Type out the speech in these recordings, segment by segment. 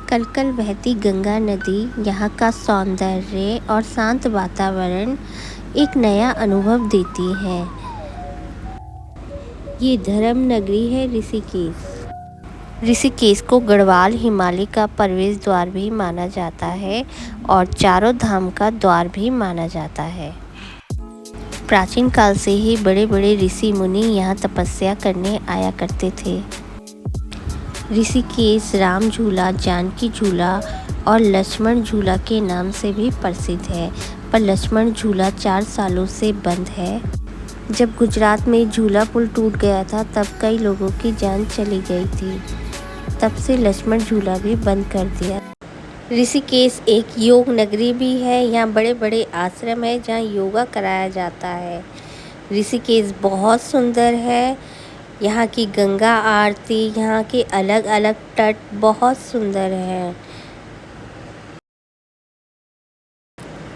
कलकल बहती गंगा नदी, यहाँ का सौंदर्य और शांत वातावरण एक नया अनुभव देती है। ये धर्म नगरी है ऋषिकेश। ऋषिकेश को गढ़वाल हिमालय का प्रवेश द्वार भी माना जाता है और चारों धाम का द्वार भी माना जाता है। प्राचीन काल से ही बड़े बड़े ऋषि मुनि यहाँ तपस्या करने आया करते थे। ऋषिकेश राम झूला, जानकी झूला और लक्ष्मण झूला के नाम से भी प्रसिद्ध है, पर लक्ष्मण झूला 4 सालों से बंद है। जब गुजरात में झूला पुल टूट गया था तब कई लोगों की जान चली गई थी। तब से लक्ष्मण झूला भी बंद कर दिया। ऋषिकेश एक योग नगरी भी है। यहाँ बड़े बड़े आश्रम है जहाँ योगा कराया जाता है। ऋषिकेश बहुत सुंदर है। यहाँ की गंगा आरती, यहाँ के अलग अलग तट बहुत सुंदर हैं।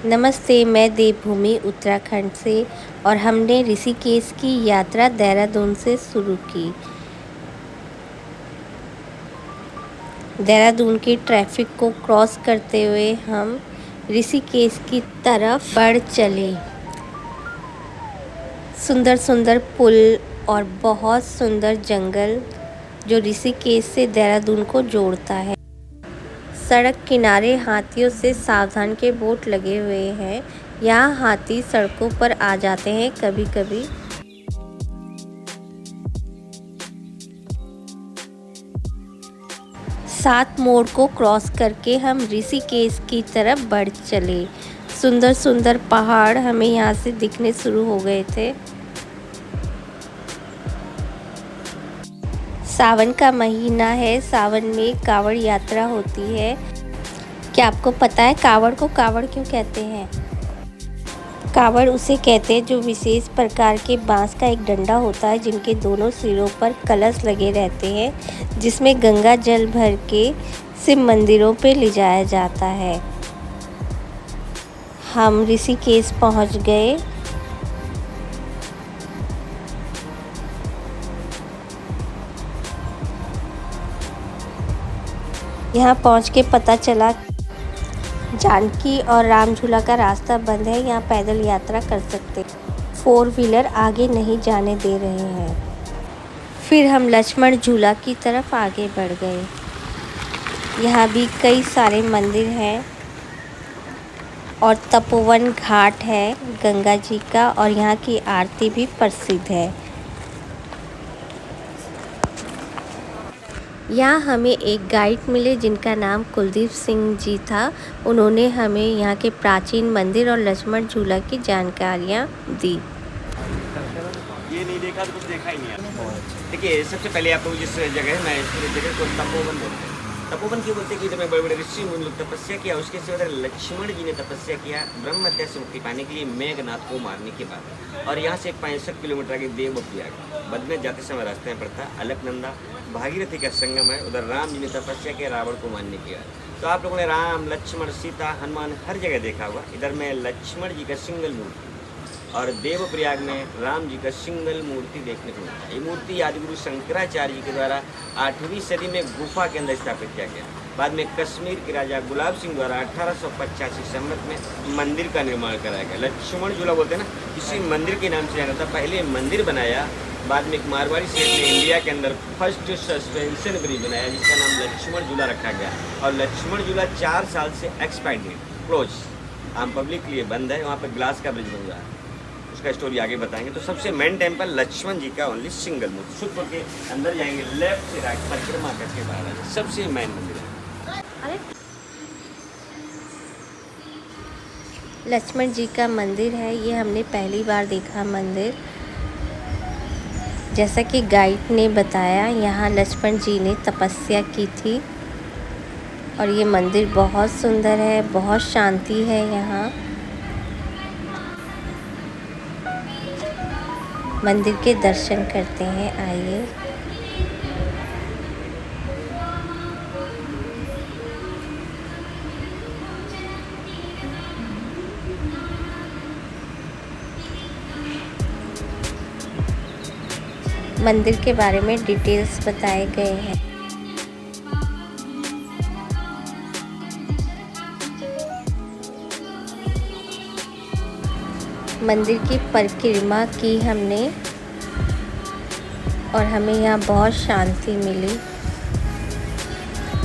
नमस्ते, मैं देवभूमि उत्तराखंड से और हमने ऋषिकेश की यात्रा देहरादून से शुरू की। देहरादून के ट्रैफिक को क्रॉस करते हुए हम ऋषिकेश की तरफ बढ़ चले। सुंदर सुंदर पुल और बहुत सुंदर जंगल जो ऋषिकेश से देहरादून को जोड़ता है। सड़क किनारे हाथियों से सावधान के बोर्ड लगे हुए हैं। यहाँ हाथी सड़कों पर आ जाते हैं कभी कभी। सात मोड़ को क्रॉस करके हम ऋषिकेश की तरफ बढ़ चले। सुंदर सुंदर पहाड़ हमें यहाँ से दिखने शुरू हो गए थे। सावन का महीना है। सावन में कावड़ यात्रा होती है। क्या आपको पता है कावड़ को कावड़ क्यों कहते हैं? कावड़ उसे कहते हैं जो विशेष प्रकार के बांस का एक डंडा होता है जिनके दोनों सिरों पर कलश लगे रहते हैं, जिसमें गंगा जल भर के शिव मंदिरों पे ले जाया जाता है। हम ऋषिकेश पहुंच गए। यहाँ पहुँच के पता चला जानकी और राम झूला का रास्ता बंद है। यहाँ पैदल यात्रा कर सकते, 4 व्हीलर आगे नहीं जाने दे रहे हैं। फिर हम लक्ष्मण झूला की तरफ आगे बढ़ गए। यहाँ भी कई सारे मंदिर हैं और तपोवन घाट है गंगा जी का, और यहाँ की आरती भी प्रसिद्ध है। यहाँ हमें एक गाइड मिले जिनका नाम कुलदीप सिंह जी था। उन्होंने हमें यहाँ के प्राचीन मंदिर और लक्ष्मण झूला की जानकारियाँ दी। ये नहीं देखा तो कुछ देखा ही नहीं। देखिए, सबसे पहले आपको जिस जगह है, मैं इस जगह को तपोवन बोलते हैं। तपोवन क्यों बोलते हैं कि इधर बड़े बड़े ऋषि मुनि लोग तपस्या किया। उसके सिवा लक्ष्मण जी ने तपस्या किया ब्रह्म हत्या से मुक्ति पाने के लिए मेघनाथ को मारने के बाद। और यहाँ से 65 किलोमीटर आगे देवप्रयाग बदने जाते समय रास्ते में पड़ता अलकनंदा भागीरथी का संगम है। उधर राम जी ने तपस्या किया रावण को मारने के बाद। तो आप लोगों ने राम, लक्ष्मण, सीता, हनुमान हर जगह देखा होगा। इधर में लक्ष्मण जी का सिंगल मूर्ति और देवप्रयाग में राम जी का सिंगल मूर्ति देखने को मिलता है। ये मूर्ति आदिगुरु शंकराचार्य जी के द्वारा 8वीं सदी में गुफा के अंदर स्थापित किया गया। बाद में कश्मीर के राजा गुलाब सिंह द्वारा 1885 संवत में मंदिर का निर्माण कराया गया। लक्ष्मण झूला बोलते हैं ना, इसी मंदिर के नाम से जाना था। पहले मंदिर बनाया, बाद में एक मारवाड़ी सेठ ने इंडिया के अंदर फर्स्ट सस्पेंशन ब्रिज बनाया जिसका नाम लक्ष्मण झूला रखा गया। और लक्ष्मण झूला 4 साल से एक्सपायर्ड है, क्लोज, आम पब्लिक के लिए बंद है। वहाँ पर ग्लास का ब्रिज बन रहा है, उसका स्टोरी आगे बताएंगे। तो सबसे मेन टेम्पल लक्ष्मण जी का ओनली सिंगल मूर्ति। सुखपुर के अंदर जाएंगे, लेफ्ट से राइट परिक्रमा करके बाहर आ जाए, सबसे मेन मंदिर है। लक्ष्मण जी का मंदिर है, ये हमने पहली बार देखा मंदिर। जैसा कि गाइड ने बताया, यहाँ लक्ष्मण जी ने तपस्या की थी और ये मंदिर बहुत सुंदर है, बहुत शांति है यहाँ। मंदिर के दर्शन करते हैं, आइए। मंदिर के बारे में डिटेल्स बताए गए हैं। मंदिर की परिक्रमा की हमने और हमें यहाँ बहुत शांति मिली।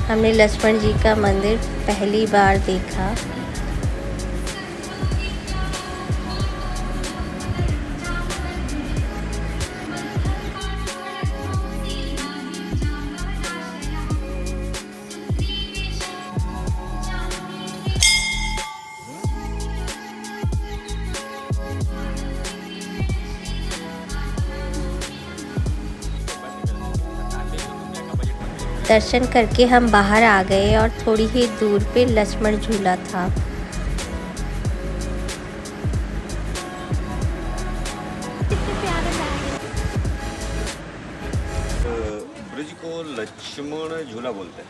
हमने लक्ष्मण जी का मंदिर पहली बार देखा। दर्शन करके हम बाहर आ गए और थोड़ी ही दूर पे लक्ष्मण झूला था। ब्रिज को लक्ष्मण झूला बोलते हैं।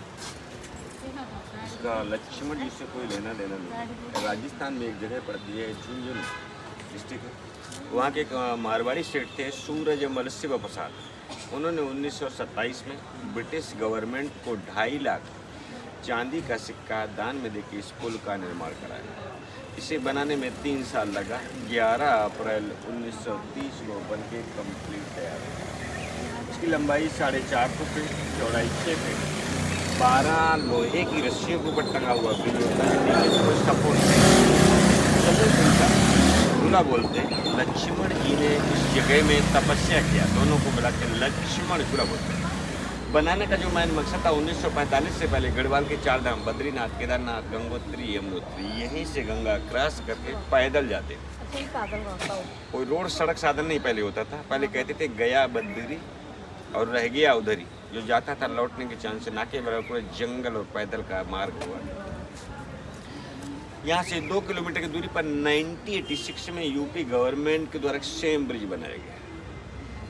इसका लक्ष्मण जी से कोई लेना देना नहीं। राजस्थान में एक जगह पड़ती है झुंझुनू डिस्ट्रिक्ट, वहाँ के एक मारवाड़ी सेठ थे सूरजमल शिव प्रसाद। उन्होंने 1927 में ब्रिटिश गवर्नमेंट को 2.5 लाख चांदी का सिक्का दान में देकर इस पुल का निर्माण कराया। इसे बनाने में 3 साल लगा। 11 अप्रैल 1930 को बन के कम्प्लीट तैयार हुआ। इसकी लंबाई 450 फीट, चौड़ाई 6 फीट, 12 लोहे की रस्सियों के ऊपर टंगा हुआ ब्रिज होता है, जिसको सपोर्ट झूला बोलते हैं। लक्ष्मण जी ने इस जगह में तपस्या किया, दोनों को मिला के लक्ष्मण झूला बोलते हैं। बनाने का जो मेन मकसद था, 1945 से पहले गढ़वाल के 4 धाम बद्रीनाथ, केदारनाथ, गंगोत्री, यमुनोत्री, यहीं से गंगा क्रॉस करके पैदल जाते थे। कोई रोड सड़क साधन नहीं पहले होता था। पहले कहते थे गया बद्री और रह गया उधर ही। जो जाता था लौटने के चांस से ना के बराबर पूरे जंगल और पैदल का मार्ग हुआ। यहाँ से 2 किलोमीटर की दूरी पर 1986 में यूपी गवर्नमेंट के द्वारा सेम ब्रिज बनाया गया।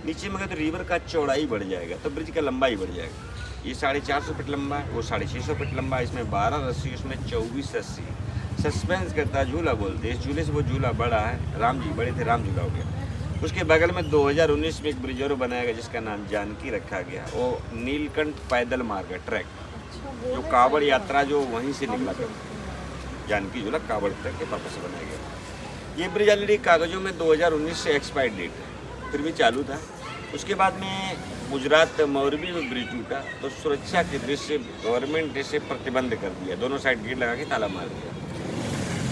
नीचे में तो रिवर का चौड़ाई बढ़ जाएगा तो ब्रिज का लंबाई बढ़ जाएगा। ये 450 फीट लंबा है, वो 650 फीट लंबा है। इसमें 12 रस्सी, उसमें 24 रस्सी। सस्पेंस करता झूला बोलते हैं। इस झूले से वो झूला बड़ा है, राम जी बड़े थे, राम झूला हो गया। उसके बगल में 2019 में एक ब्रिज और बनाया गया जिसका नाम जानकी रखा गया। वो नीलकंठ पैदल मार्ग है, ट्रैक, जो कांवड़ यात्रा जो वहीं से निकला था। जानकी झूला कांवड़ ट्रैक के पर्पज से बनाया गया। ये ब्रिज ऑलरेडी कागजों में 2019 से एक्सपायर्ड डेट है, फिर भी चालू था। उसके बाद में गुजरात मोरबी में ब्रिज टूटा तो सुरक्षा की दृष्टि से गवर्नमेंट ने इसे प्रतिबंध कर दिया, दोनों साइड गेट लगा के ताला मार दिया।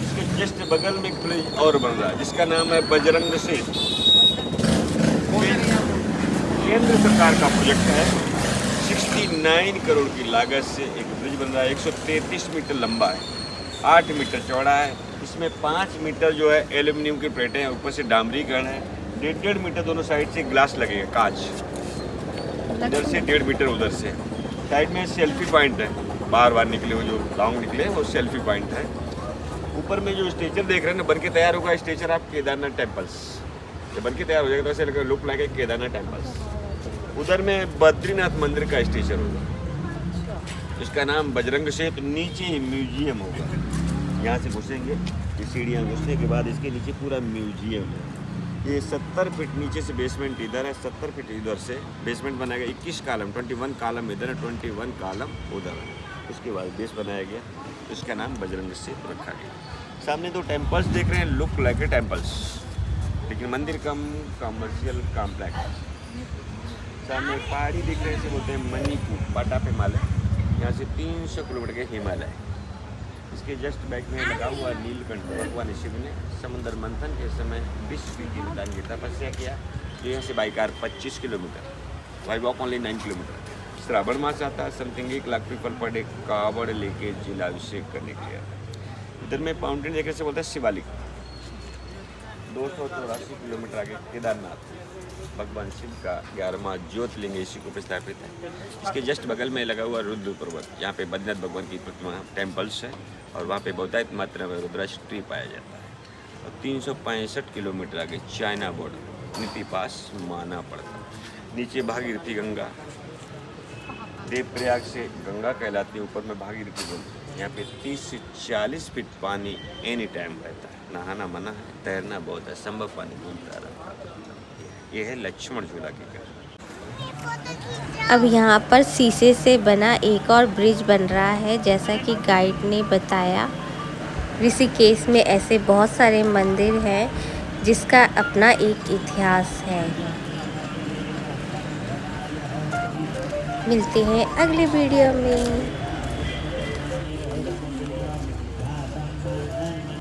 इसके जस्ट बगल में एक ब्रिज और बन रहा है जिसका नाम है बजरंग सेतु। केंद्र सरकार का प्रोजेक्ट है। 69 करोड़ की लागत से एक ब्रिज बन रहा है। 133 मीटर लंबा है, 8 मीटर चौड़ा है। इसमें 5 मीटर जो है एल्यूमिनियम की प्लेटें हैं, ऊपर से डामरीकरण है। 1.5 मीटर दोनों साइड से ग्लास लगेगा, कांच, इधर से 1.5 मीटर उधर से। साइड में सेल्फी पॉइंट है, बार निकले हुए जो लॉन्ग निकले वो सेल्फी पॉइंट है। ऊपर में जो स्ट्रक्चर देख रहे हैं ना, बन के तैयार होगा स्ट्रक्चर आप केदारनाथ टेम्पल्स। जब बन के तैयार हो जाएगा तो ऐसे लुक लाइक केदारनाथ टेम्पल्स। उधर में बद्रीनाथ मंदिर का स्ट्रक्चर होगा, इसका नाम बजरंग सेतु। नीचे ही म्यूजियम होगा। यहाँ से घुसेंगे, ये सीढ़ियाँ घुसने के बाद इसके नीचे पूरा म्यूजियम है। ये 70 फीट नीचे से बेसमेंट इधर है, 70 फीट इधर से बेसमेंट बनाया गया। 21 कॉलम, 21 कॉलम इधर है, 21 कॉलम उधर है। उसके बाद बेस बनाया गया, इसका नाम बजरंग सेतु रखा गया। सामने 2 टेम्पल्स देख रहे हैं, लुक लाइक ए टेम्पल्स, लेकिन मंदिर कम कमर्शियल कॉम्प्लेक्स। सामने पहाड़ी दिख रहे हैं, इसे बोलते हैं मणिपुर, पाटा पे हिमालय। यहाँ से 300 किलोमीटर के हिमालय। इसके जस्ट बैक में लगा हुआ नीलकंठ। भगवान शिव ने समुद्र मंथन के समय विश्व की दान की तपस्या किया। तो यहाँ से by car 25 kilometre, by walk only 9 kilometre. Shravan मास आता है, something 1 lakh people per day कावड़ लेके जिलाभिषेक करने के लिए आता है। इधर में माउंटेन देखने से बोलते हैं शिवालिक। 284 किलोमीटर आगे केदारनाथ, भगवान शिव का 11वां ज्योतिर्लिंग इसी को स्थापित है। इसके जस्ट बगल में लगा हुआ रुद्र पर्वत, यहाँ पे बद्रीनाथ भगवान की प्रतिमा टेम्पल्स है और वहाँ पे बहुतायत मात्रा में रुद्राक्ष ट्री पाया जाता है। और 365 किलोमीटर आगे चाइना बॉर्डर नीति पास माना पड़ता है। नीचे भागीरथी गंगा, देवप्रयाग से गंगा कहलाती है, ऊपर में भागीरथी गंगा। यहाँ पे 30 से 40 फीट पानी एनी टाइम रहता है। नहाना मना है, तैरना बहुत है, संभव पानी घूमता रहता है। यह है लक्ष्मण झूला की घर। अब यहाँ पर शीशे से बना एक और ब्रिज बन रहा है। जैसा कि गाइड ने बताया, ऋषिकेश में ऐसे बहुत सारे मंदिर हैं जिसका अपना एक इतिहास है। मिलते हैं अगले वीडियो में।